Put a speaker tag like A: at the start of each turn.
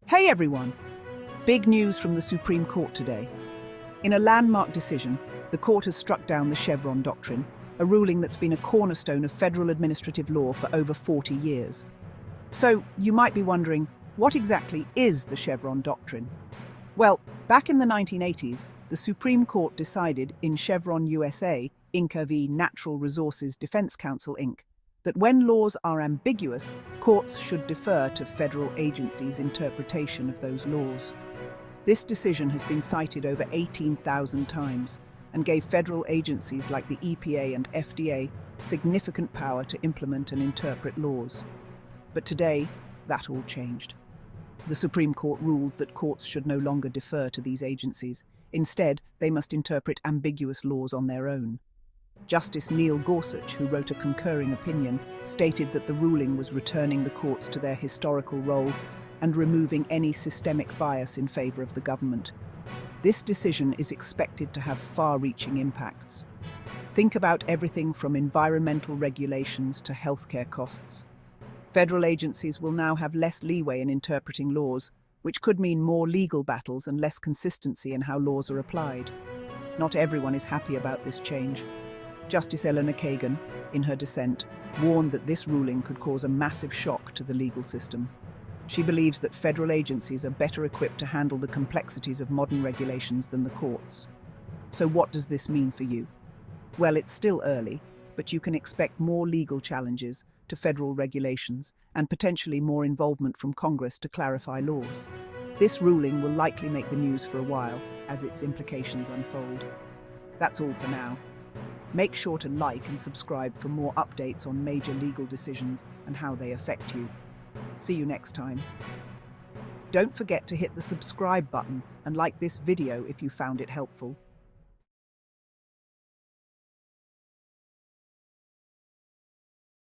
A: Hey everyone! Big news from the Supreme Court today. In a landmark decision, the court has struck down the Chevron doctrine, a ruling that's been a cornerstone of federal administrative law for over 40 years. So, you might be wondering, what exactly is the Chevron doctrine? Well, back in the 1980s, the Supreme Court decided in Chevron USA, Inc. v. Natural Resources Defense Council, Inc., that when laws are ambiguous, courts should defer to federal agencies' interpretation of those laws. This decision has been cited over 18,000 times and gave federal agencies like the EPA and FDA significant power to implement and interpret laws. But today, that all changed. The Supreme Court ruled that courts should no longer defer to these agencies. Instead, they must interpret ambiguous laws on their own. Justice Neil Gorsuch, who wrote a concurring opinion, stated that the ruling was returning the courts to their historical role and removing any systemic bias in favor of the government. This decision is expected to have far-reaching impacts. Think about everything from environmental regulations to healthcare costs. Federal agencies will now have less leeway in interpreting laws, which could mean more legal battles and less consistency in how laws are applied. Not everyone is happy about this change. Justice Elena Kagan, in her dissent, warned that this ruling could cause a massive shock to the legal system. She believes that federal agencies are better equipped to handle the complexities of modern regulations than the courts. So what does this mean for you? Well, it's still early, but you can expect more legal challenges to federal regulations and potentially more involvement from Congress to clarify laws. This ruling will likely make the news for a while as its implications unfold. That's all for now. Make sure to like and subscribe for more updates on major legal decisions and how they affect you. See you next time. Don't forget to hit the subscribe button and like this video if you found it helpful.